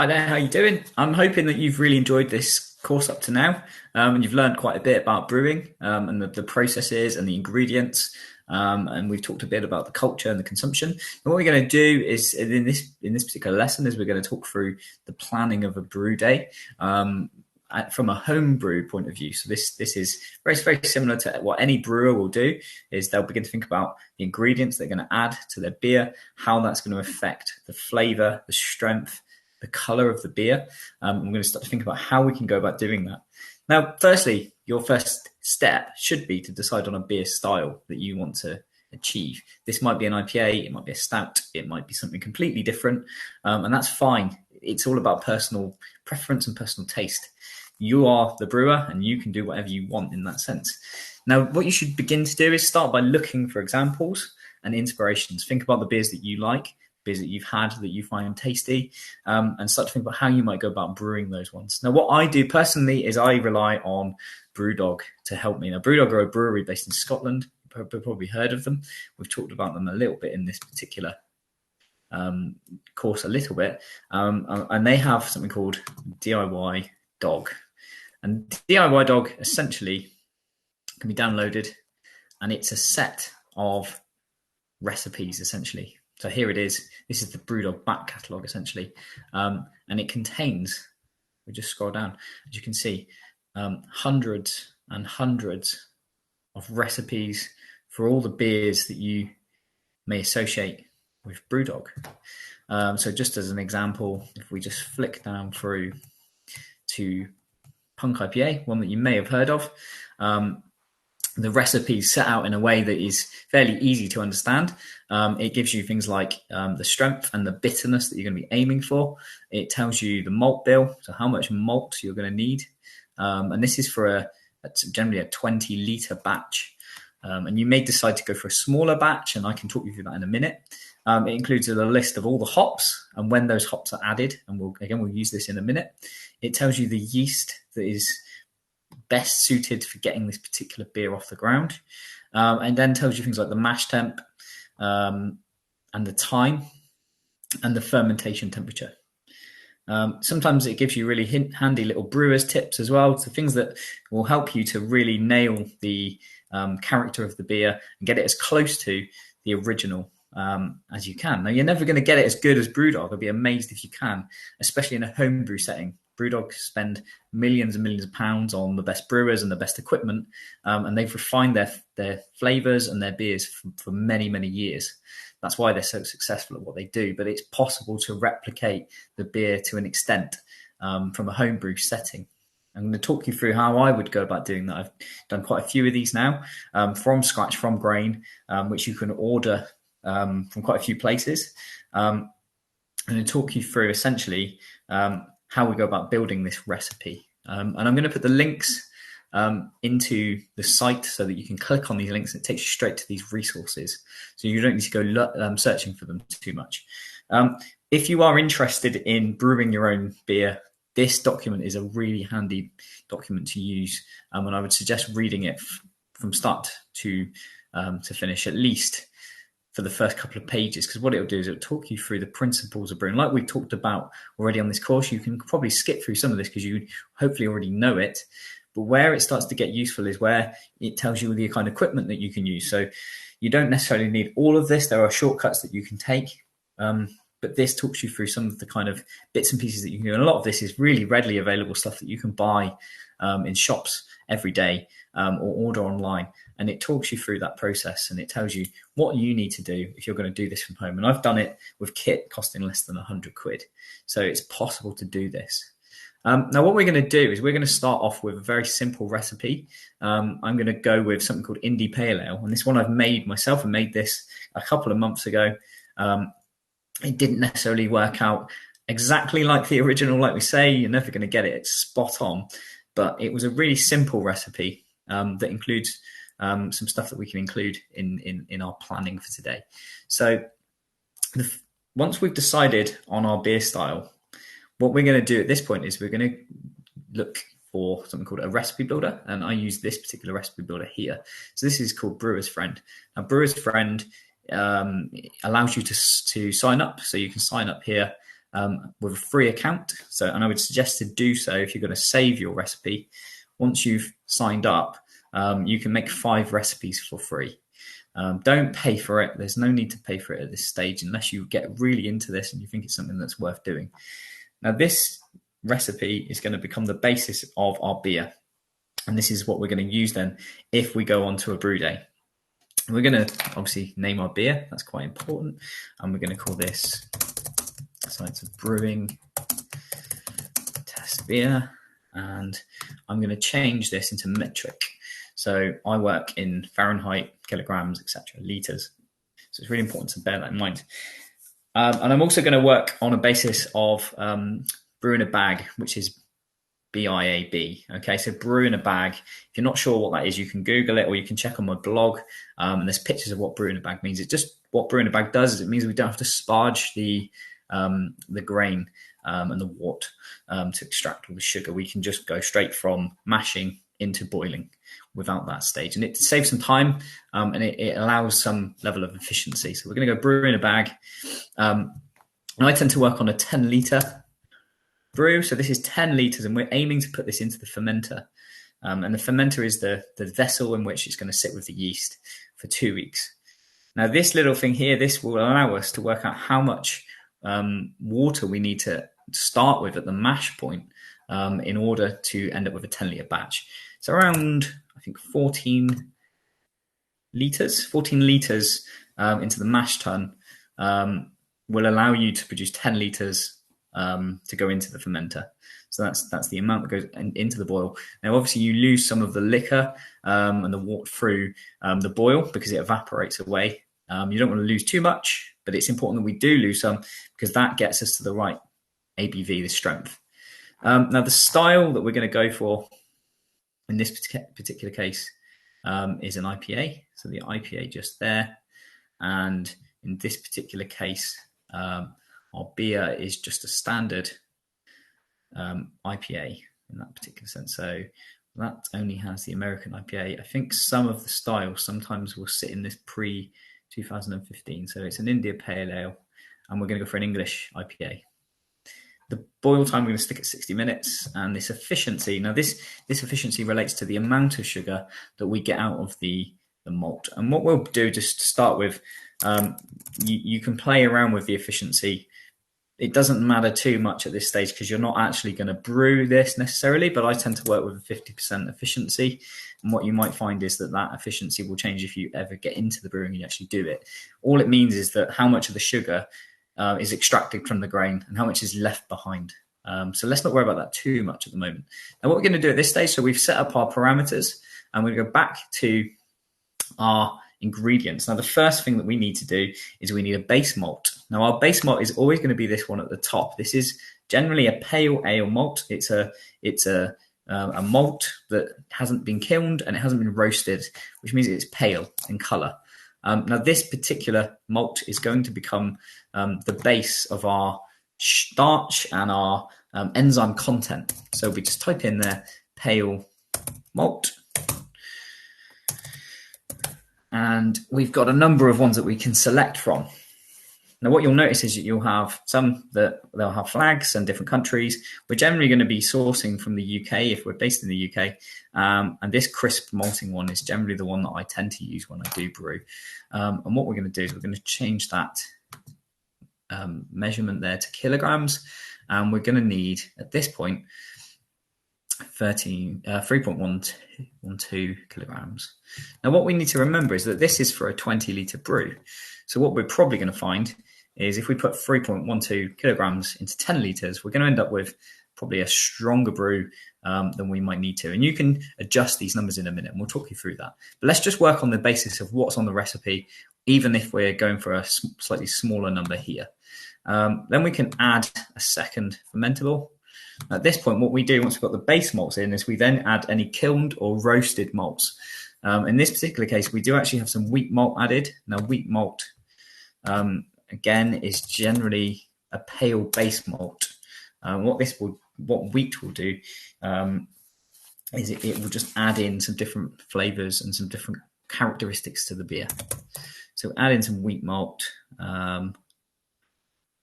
Hi there, how you doing? I'm hoping that you've really enjoyed this course up to now, and you've learned quite a bit about brewing and the processes and the ingredients. And we've talked a bit about the culture and the consumption. And what we're going to do is in this particular lesson is we're going to talk through the planning of a brew day from a home brew point of view. So this is very similar to what any brewer will do. Is they'll begin to think about the ingredients they're going to add to their beer, how that's going to affect the flavour, the strength, the color of the beer. I'm going to start to think about how we can go about doing that. Now, firstly, your first step should be to decide on a beer style that you want to achieve. This might be an IPA, it might be a stout, it might be something completely different, and that's fine. It's all about personal preference and personal taste. You are the brewer and you can do whatever you want in that sense. Now, what you should begin to do is start by looking for examples and inspirations. Think about the beers that you like, beers that you've had that you find tasty, and start to think about how you might go about brewing those ones. Now, what I do personally is I rely on Brewdog to help me. Now, Brewdog are a brewery based in Scotland. You've probably heard of them. We've talked about them a little bit in this particular course, a little bit. And they have something called DIY Dog. And DIY Dog essentially can be downloaded, and it's a set of recipes essentially. So here it is. This is the Brewdog back catalogue essentially, and it contains. We just scroll down, as you can see, hundreds and hundreds of recipes for all the beers that you may associate with Brewdog. So just as an example, if we just flick down through to Punk IPA, one that you may have heard of. The recipes set out in a way that is fairly easy to understand. It gives you things like the strength and the bitterness that you're going to be aiming for. It tells you the malt bill, so how much malt you're going to need. And this is for generally a 20-litre batch. And you may decide to go for a smaller batch, and I can talk you through that in a minute. It includes a list of all the hops and when those hops are added. And we'll use this in a minute. It tells you the yeast that is best suited for getting this particular beer off the ground, and then tells you things like the mash temp, and the time, and the fermentation temperature. Sometimes it gives you really handy little brewer's tips as well, so things that will help you to really nail the character of the beer and get it as close to the original as you can. Now, you're never going to get it as good as Brewdog. I'd be amazed if you can, especially in a homebrew setting. Brewdog spend millions and millions of pounds on the best brewers and the best equipment, and they've refined their flavors and their beers for many years. That's why they're so successful at what they do. But it's possible to replicate the beer to an extent from a homebrew setting. I'm going to talk you through how I would go about doing that. I've done quite a few of these now, from scratch, from grain, which you can order from quite a few places. I'm going to talk you through essentially how we go about building this recipe. And I'm going to put the links into the site so that you can click on these links and it takes you straight to these resources. So you don't need to go searching for them too much. If you are interested in brewing your own beer, this document is a really handy document to use. And I would suggest reading it from start to finish, at least for the first couple of pages, because what it'll do is it'll talk you through the principles of brewing. Like we talked about already on this course, you can probably skip through some of this because you hopefully already know it. But where it starts to get useful is where it tells you the kind of equipment that you can use. So you don't necessarily need all of this. There are shortcuts that you can take. But this talks you through some of the kind of bits and pieces that you can do. And a lot of this is really readily available stuff that you can buy in shops every day or order online. And it talks you through that process and it tells you what you need to do if you're going to do this from home. And I've done it with kit costing less than £100. So it's possible to do this. Now, what we're going to do is we're going to start off with a very simple recipe. I'm going to go with something called Indie Pale Ale. And this one I've made myself. I made this a couple of months ago. It didn't necessarily work out exactly like the original. Like we say, you're never going to get it. It's spot on. But it was a really simple recipe that includes some stuff that we can include in our planning for today. So once we've decided on our beer style, what we're going to do at this point is we're going to look for something called a recipe builder. And I use this particular recipe builder here. So this is called Brewer's Friend. Now, Brewer's Friend allows you to sign up. So you can sign up here with a free account. And I would suggest to do so if you're going to save your recipe. Once you've signed up, you can make 5 recipes for free. Don't pay for it. There's no need to pay for it at this stage unless you get really into this and you think it's something that's worth doing. Now, this recipe is going to become the basis of our beer. And this is what we're going to use then if we go on to a brew day. We're going to obviously name our beer. That's quite important. And we're going to call this Science of Brewing Test Beer. And I'm going to change this into metric. So I work in Fahrenheit, kilograms, etc., liters. So it's really important to bear that in mind. And I'm also going to work on a basis of brew in a bag, which is BIAB. Okay, so brew in a bag. If you're not sure what that is, you can Google it or you can check on my blog. And there's pictures of what brew in a bag means. It's just what brew in a bag does is it means we don't have to sparge the grain and the wort to extract all the sugar. We can just go straight from mashing into boiling without that stage. And it saves some time and it allows some level of efficiency. So we're going to go brew in a bag. And I tend to work on a 10-litre brew. So this is 10 litres and we're aiming to put this into the fermenter. And the fermenter is the vessel in which it's going to sit with the yeast for 2 weeks. Now, this little thing here, this will allow us to work out how much water we need to start with at the mash point in order to end up with a 10-litre batch. So around, I think, 14 litres into the mash tun will allow you to produce 10 litres to go into the fermenter. So that's the amount that goes into the boil. Now, obviously, you lose some of the liquor and the wort through the boil because it evaporates away. You don't want to lose too much, but it's important that we do lose some because that gets us to the right ABV, the strength. Now, the style that we're going to go for in this particular case is an IPA. So the IPA just there. And in this particular case, our beer is just a standard IPA in that particular sense. So that only has the American IPA. I think some of the styles sometimes will sit in this pre-2015. So it's an India Pale Ale, and we're going to go for an English IPA. The boil time, we're going to stick at 60 minutes. And this efficiency, now this efficiency relates to the amount of sugar that we get out of the malt. And what we'll do, just to start with, you can play around with the efficiency. It doesn't matter too much at this stage because you're not actually going to brew this necessarily, but I tend to work with a 50% efficiency. And what you might find is that efficiency will change if you ever get into the brewing and you actually do it. All it means is that how much of the sugar is extracted from the grain and how much is left behind. So let's not worry about that too much at the moment. Now, what we're going to do at this stage, so we've set up our parameters and we're going to go back to our ingredients. Now, the first thing that we need to do is we need a base malt. Now, our base malt is always going to be this one at the top. This is generally a pale ale malt. It's a malt that hasn't been kilned and it hasn't been roasted, which means it's pale in color. Now, this particular malt is going to become the base of our starch and our enzyme content. So we just type in there pale malt. And we've got a number of ones that we can select from. Now, what you'll notice is that you'll have some that they'll have flags and different countries. We're generally going to be sourcing from the UK if we're based in the UK. And this crisp malting one is generally the one that I tend to use when I do brew. And what we're going to do is we're going to change that measurement there to kilograms. And we're going to need, at this point, 3.12 kilograms. Now, what we need to remember is that this is for a 20-litre brew. So what we're probably going to find is if we put 3.12 kilograms into 10 litres, we're going to end up with probably a stronger brew than we might need to. And you can adjust these numbers in a minute, and we'll talk you through that. But let's just work on the basis of what's on the recipe, even if we're going for a slightly smaller number here. Then we can add a second fermentable. At this point, what we do once we've got the base malts in is we then add any kilned or roasted malts. In this particular case, we do actually have some wheat malt added. Now, wheat malt, again, is generally a pale base malt. What wheat will do is it will just add in some different flavors and some different characteristics to the beer. So add in some wheat malt.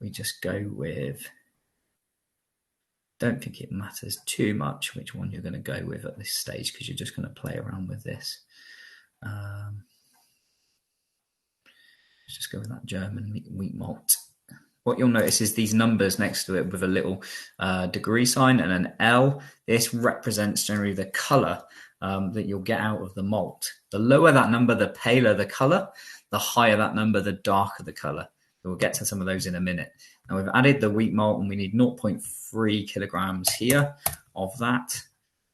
we just go with, don't think it matters too much which one you're going to go with at this stage, because you're just going to play around with this. Let's just go with that German wheat malt. What you'll notice is these numbers next to it with a little degree sign and an L. This represents generally the color that you'll get out of the malt. The lower that number, the paler the color. The higher that number, the darker the color. We'll get to some of those in a minute. Now we've added the wheat malt, and we need 0.3 kilograms here of that.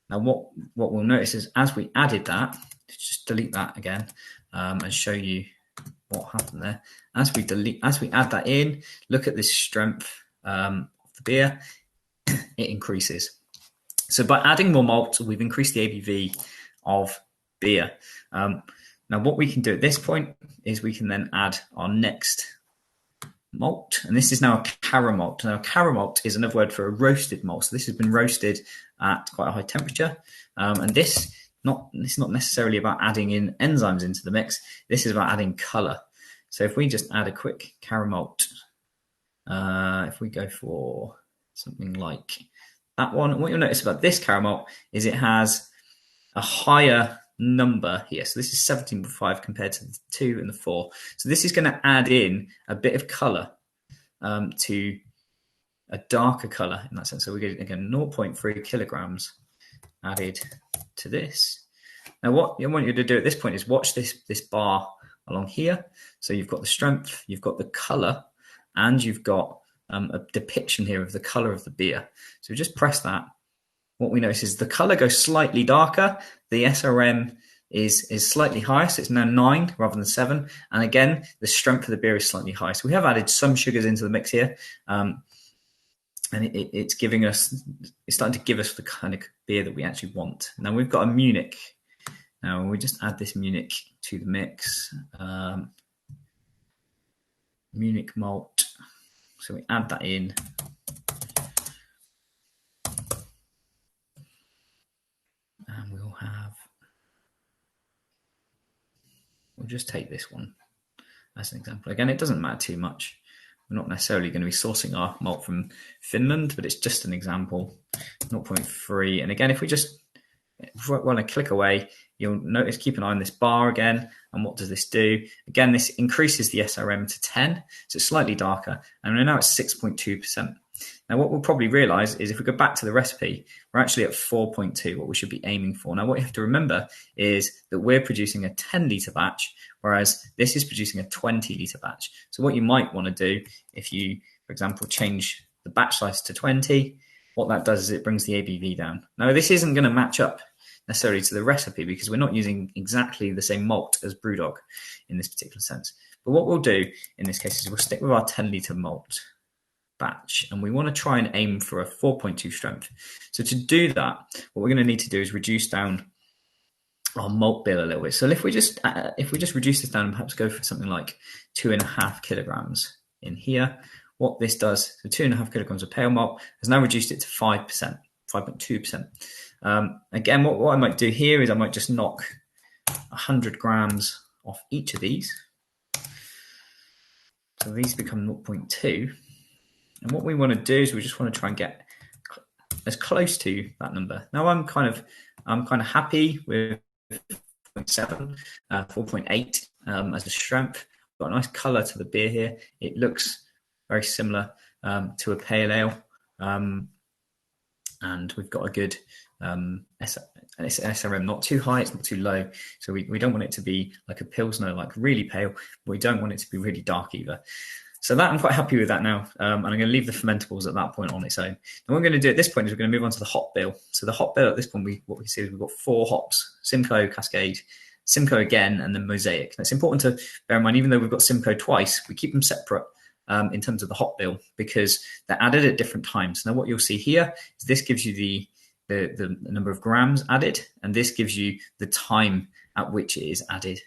Now what we'll notice is as we added that, let's just delete that again and show you what happened there. As we add that in, look at this strength of the beer, it increases. So by adding more malt, we've increased the ABV of beer. Now what we can do at this point is we can then add our next malt, and this is now a caramalt. Now caramalt is another word for a roasted malt. So this has been roasted at quite a high temperature, and it's not necessarily about adding in enzymes into the mix. This is about adding color. So if we just add a quick caramalt, if we go for something like that one, what you'll notice about this caramalt is it has a higher number here. So this is 17.5 compared to the 2 and the 4. So this is going to add in a bit of color to a darker color in that sense. So we get again 0.3 kilograms added to this. Now what I want you to do at this point is watch this bar along here. So you've got the strength, you've got the color, and you've got a depiction here of the color of the beer. So just press that. What we notice is the color goes slightly darker. The SRM is slightly higher, so it's now 9 rather than 7. And again, the strength of the beer is slightly higher. So we have added some sugars into the mix here. And it's starting to give us the kind of beer that we actually want. Now we've got a Munich. Now we just add this Munich to the mix. Munich malt. So we add that in. And we'll just take this one as an example. Again, it doesn't matter too much. We're not necessarily going to be sourcing our malt from Finland, but it's just an example. 0.3. And again, if we want to click away, you'll notice, keep an eye on this bar again. And what does this do? Again, this increases the SRM to 10, so it's slightly darker. And we're now at 6.2%. Now, what we'll probably realize is if we go back to the recipe, we're actually at 4.2, what we should be aiming for. Now, what you have to remember is that we're producing a 10-litre batch, whereas this is producing a 20-litre batch. So what you might want to do, if you, for example, change the batch size to 20, what that does is it brings the ABV down. Now, this isn't going to match up necessarily to the recipe because we're not using exactly the same malt as Brewdog in this particular sense. But what we'll do in this case is we'll stick with our 10-litre malt batch, and we want to try and aim for a 4.2 strength. So to do that, what we're going to need to do is reduce down our malt bill a little bit. So if we just reduce this down and perhaps go for something like 2.5 kilograms in here, what this does, so 2.5 kilograms of pale malt has now reduced it to 5%, 5.2%. Again, what I might do here is I might just knock 100 grams off each of these. So these become 0.2. And what we want to do is we just want to try and get as close to that number. Now I'm kind of happy with 0.7, 4.8 as a strength. Got a nice colour to the beer here. It looks very similar to a pale ale, and we've got a good SRM, not too high, it's not too low. So we don't want it to be like a Pilsner, like really pale, but we don't want it to be really dark either. So that I'm quite happy with that now. And I'm going to leave the fermentables at that point on its own. And what we're going to do at this point is we're going to move on to the hop bill. So the hop bill at this point, what we see is we've got 4 hops: Simcoe, Cascade, Simcoe again, and then Mosaic. Now it's important to bear in mind, even though we've got Simcoe twice, we keep them separate in terms of the hop bill because they're added at different times. Now what you'll see here is this gives you the number of grams added, and this gives you the time at which it is added.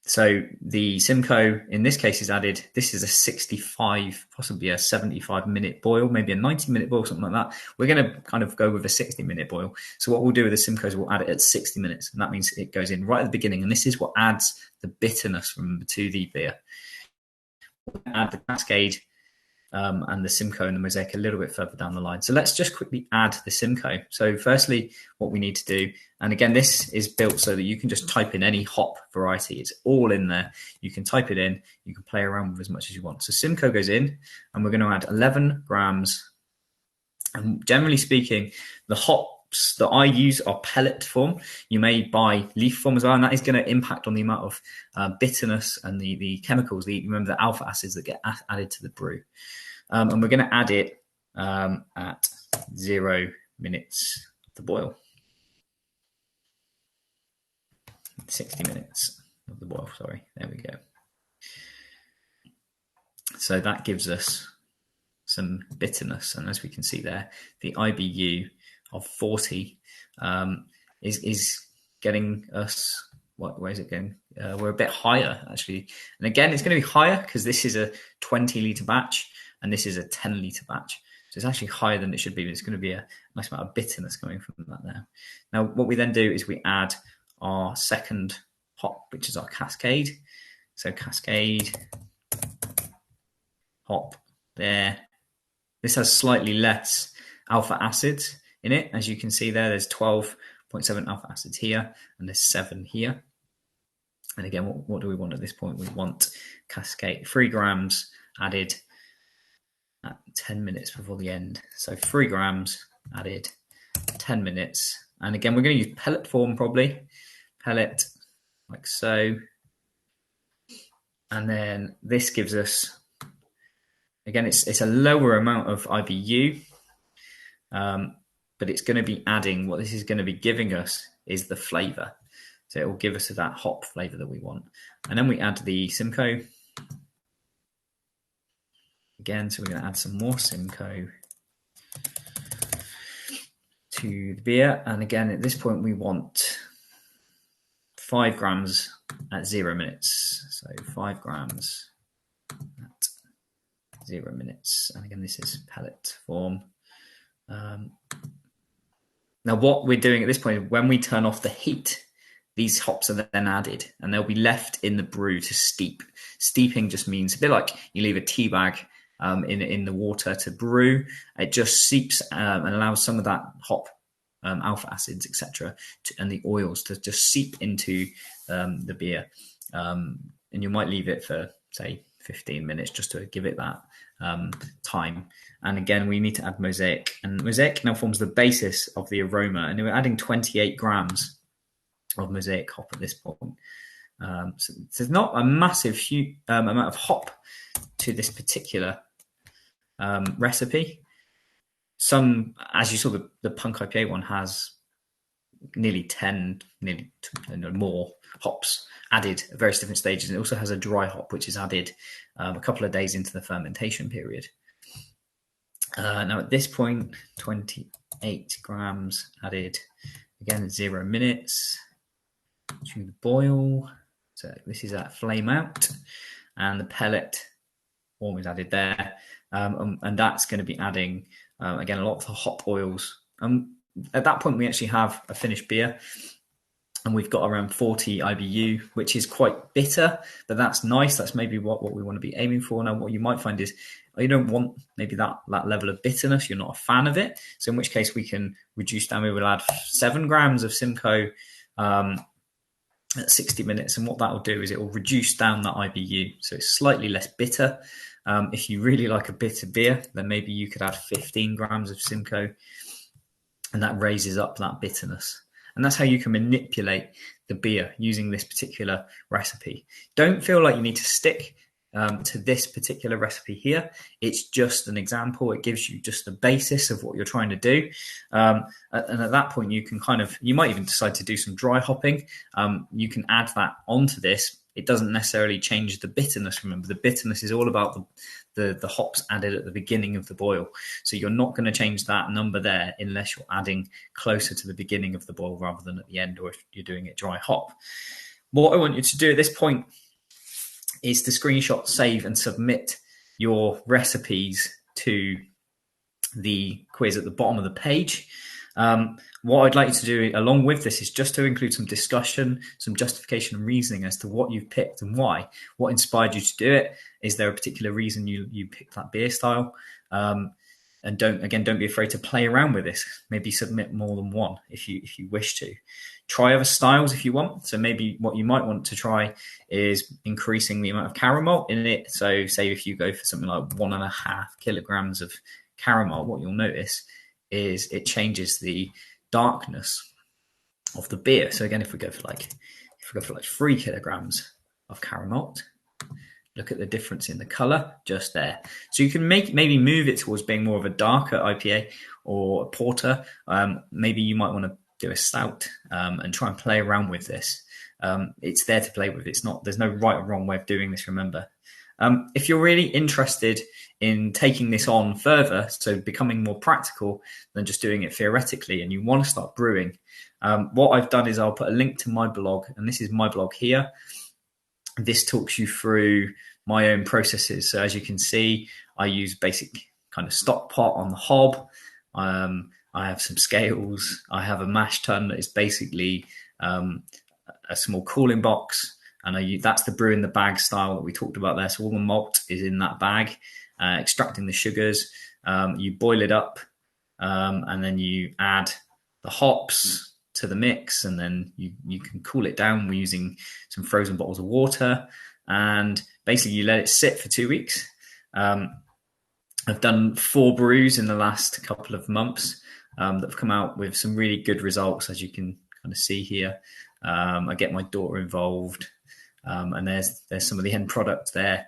So the Simcoe in this case is added. This is a 65, possibly a 75-minute boil, maybe a 90-minute boil, something like that. We're going to kind of go with a 60-minute boil. So what we'll do with the Simcoe is we'll add it at 60 minutes, and that means it goes in right at the beginning. And this is what adds the bitterness to the beer. add the Cascade and the Simcoe and the Mosaic a little bit further down the line. So let's just quickly add the Simcoe. So firstly, what we need to do, and again, this is built so that you can just type in any hop variety. It's all in there. You can type it in. You can play around with as much as you want. So Simcoe goes in, and we're going to add 11 grams. And generally speaking, the hops that I use are pellet form. You may buy leaf form as well, and that is going to impact on the amount of bitterness and the chemicals, remember the alpha acids that get added to the brew. And we're going to add it at 0 minutes of the boil. 60 minutes of the boil, sorry. There we go. So that gives us some bitterness. And as we can see there, the IBU of 40 is getting us, where is it going? We're a bit higher, actually. And again, it's going to be higher because this is a 20-litre batch. And this is a 10-litre batch. So it's actually higher than it should be, but it's going to be a nice amount of bitterness coming from that now. Now, what we then do is we add our second hop, which is our Cascade. So Cascade, hop there. This has slightly less alpha acids in it. As you can see there, there's 12.7 alpha acids here, and there's 7 here. And again, what do we want at this point? We want Cascade, 3 grams added at 10 minutes before the end. So 3 grams added, 10 minutes. And again, we're going to use pellet form probably. Pellet, like so. And then this gives us, again, it's a lower amount of IBU, but it's going to be adding, what this is going to be giving us is the flavour. So it will give us that hop flavour that we want. And then we add the Simcoe. Again, so we're going to add some more Simcoe to the beer. And again, at this point, we want 5 grams at 0 minutes. So 5 grams at 0 minutes. And again, this is pellet form. Now, what we're doing at this point, when we turn off the heat, these hops are then added and they'll be left in the brew to steep. Steeping just means a bit like you leave a tea bag in the water to brew. It just seeps and allows some of that hop alpha acids, etc., and the oils to just seep into the beer. And you might leave it for, say, 15 minutes just to give it that time. And again, we need to add Mosaic. And Mosaic now forms the basis of the aroma. And we're adding 28 grams of Mosaic hop at this point. So there's not a massive amount of hop to this particular recipe. Some, as you saw, the Punk IPA one has nearly more hops added at various different stages. And it also has a dry hop, which is added a couple of days into the fermentation period. Now at this point, 28 grams added, again, 0 minutes to the boil. So this is at flame out, and the pellet form is added there. And that's going to be adding, again, a lot of the hop oils. At that point, we actually have a finished beer, and we've got around 40 IBU, which is quite bitter, but that's nice. That's maybe what we want to be aiming for. Now, what you might find is you don't want maybe that level of bitterness. You're not a fan of it. So in which case we can reduce down. We will add 7 grams of Simcoe at 60 minutes. And what that will do is it will reduce down that IBU. So it's slightly less bitter. If you really like a bitter beer, then maybe you could add 15 grams of Simcoe, and that raises up that bitterness. And that's how you can manipulate the beer using this particular recipe. Don't feel like you need to stick to this particular recipe here. It's just an example. It gives you just the basis of what you're trying to do. And at that point, you might even decide to do some dry hopping. You can add that onto this. It doesn't necessarily change the bitterness. Remember, the bitterness is all about the hops added at the beginning of the boil. So you're not going to change that number there unless you're adding closer to the beginning of the boil rather than at the end, or if you're doing it dry hop. What I want you to do at this point is to screenshot, save, and submit your recipes to the quiz at the bottom of the page. What I'd like you to do along with this is just to include some discussion, some justification and reasoning as to what you've picked and why. What inspired you to do it? Is there a particular reason you picked that beer style? And don't be afraid to play around with this. Maybe submit more than one if you wish to. Try other styles if you want. So maybe what you might want to try is increasing the amount of caramel in it. So say if you go for something like 1.5 kilograms of caramel, what you'll notice is it changes the darkness of the beer. So again, if we go for like 3 kilograms of caramel, look at the difference in the color just there. So you can maybe move it towards being more of a darker IPA or a porter. Maybe you might want to do a stout and try and play around with this. It's there to play with. There's no right or wrong way of doing this, remember. If you're really interested in taking this on further, so becoming more practical than just doing it theoretically, and you want to start brewing, what I've done is I'll put a link to my blog, and this is my blog here. This talks you through my own processes. So as you can see, I use basic kind of stock pot on the hob. I have some scales. I have a mash tun that is basically a small cooling box. And that's the brew in the bag style that we talked about there. So all the malt is in that bag, extracting the sugars. You boil it up, and then you add the hops to the mix, and then you can cool it down. We're using some frozen bottles of water, and basically you let it sit for 2 weeks. I've done 4 brews in the last couple of months that have come out with some really good results, as you can kind of see here. I get my daughter involved, and there's some of the end product there.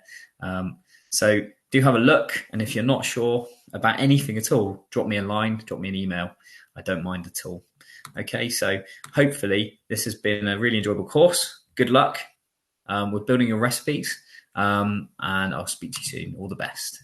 So do have a look, and if you're not sure about anything at all, drop me a line, drop me an email. I don't mind at all. Okay, so hopefully this has been a really enjoyable course. Good luck with building your recipes, and I'll speak to you soon. All the best.